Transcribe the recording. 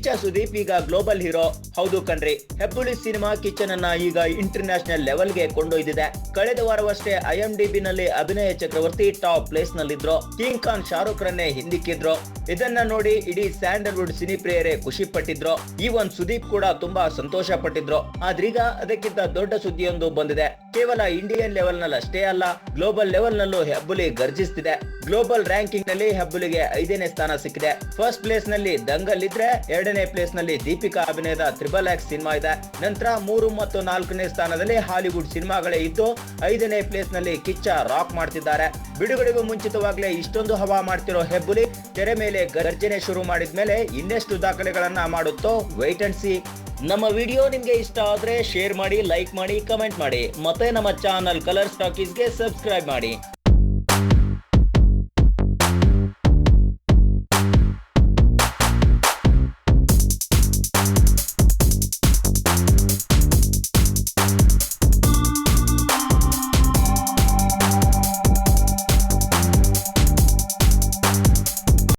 ಕಿಚ್ಚ ಸುದೀಪ್ ಈಗ global hero. ಹೌದು ಕಣ್ರಿ, ಹೆಬ್ಬುಲಿ ಸಿನಿಮಾ ಕಿಚ್ಚನನ್ನ ಈಗ ಇಂಟರ್ನ್ಯಾಷನಲ್ ಲೆವೆಲ್ಗೆ ಕೊಂಡೊಯ್ದಿದೆ. ಕಳೆದ ವಾರವಷ್ಟೇ IMDb ನಲ್ಲಿ ಅಭಿನಯ ಚಕ್ರವರ್ತಿ ಟಾಪ್ ಪ್ಲೇಸ್ ನಲ್ಲಿದ್ರು. ಕಿಂಗ್ ಖಾನ್ ಶಾರುಖ್ ರನ್ನೇ ಹಿಂದಿಕ್ಕಿದ್ರು. ಇದನ್ನ ನೋಡಿ ಇಡೀ ಸ್ಯಾಂಡಲ್ವುಡ್ ಸಿನಿ ಪ್ರಿಯರೇ ಖುಷಿ ಪಟ್ಟಿದ್ರು. ಈ ಒಂದ್ ಸುದೀಪ್ ಕೂಡ ತುಂಬಾ ಸಂತೋಷ ಪಟ್ಟಿದ್ರು. ಆದ್ರೀಗ ಅದಕ್ಕಿಂತ ದೊಡ್ಡ ಸುದ್ದಿಯೊಂದು ಬಂದಿದೆ. ಕೇವಲ ಇಂಡಿಯನ್ ಲೆವೆಲ್ ನಲ್ಲಿ ಅಷ್ಟೇ ಅಲ್ಲ, ಗ್ಲೋಬಲ್ ಲೆವೆಲ್ ನಲ್ಲೂ ಹೆಬ್ಬುಲಿ ಗರ್ಜಿಸ್ತಿದೆ. ಗ್ಲೋಬಲ್ ರ್ಯಾಂಕಿಂಗ್ ನಲ್ಲಿ ಹೆಬ್ಬುಲಿಗೆ 5ನೇ ಸ್ಥಾನ ಸಿಕ್ಕಿದೆ. ಫಸ್ಟ್ ಪ್ಲೇಸ್ ನಲ್ಲಿ ದಂಗಲ್ ಇದ್ರೆ 2ನೇ ಪ್ಲೇಸ್ ನಲ್ಲಿ ದೀಪಿಕಾ ಅಭಿನಯದ XXX ಸಿನಿಮಾ ಇದೆ. ನಂತರ 3 ಮತ್ತು 4ನೇ ಸ್ಥಾನದಲ್ಲಿ ಹಾಲಿವುಡ್ ಸಿನಿಮಾಗಳೇ ಇದ್ದು 5ನೇ ಪ್ಲೇಸ್ ನಲ್ಲಿ ಕಿಚ್ಚ ರಾಕ್ ಮಾಡ್ತಿದ್ದಾರೆ. ಬಿಡುಗಡೆಗೂ ಮುಂಚಿತವಾಗ್ಲೇ ಇಷ್ಟೊಂದು ಹವಾ ಮಾಡ್ತಿರೋ ಹೆಬ್ಬುಲಿ ತೆರೆ ಮೇಲೆ ಗರ್ಜನೆ ಶುರು ಮಾಡಿದ್ಮೇಲೆ ಇನ್ನೆಷ್ಟು ದಾಖಲೆಗಳನ್ನ ಮಾಡುತ್ತೋ ವೇಟ್ ಅಂಡ್ ಸಿ. ನಮ್ಮ ವಿಡಿಯೋ ನಿಮ್ಗೆ ಇಷ್ಟ ಆದ್ರೆ ಶೇರ್ ಮಾಡಿ, ಲೈಕ್ ಮಾಡಿ, ಕಮೆಂಟ್ ಮಾಡಿ. ಮತ್ತೆ ನಮ್ಮ ಚಾನಲ್ ಕಲರ್ಸ್ ಟಾಕೀಸ್ಗೆ ಸಬ್ಸ್ಕ್ರೈಬ್ ಮಾಡಿ.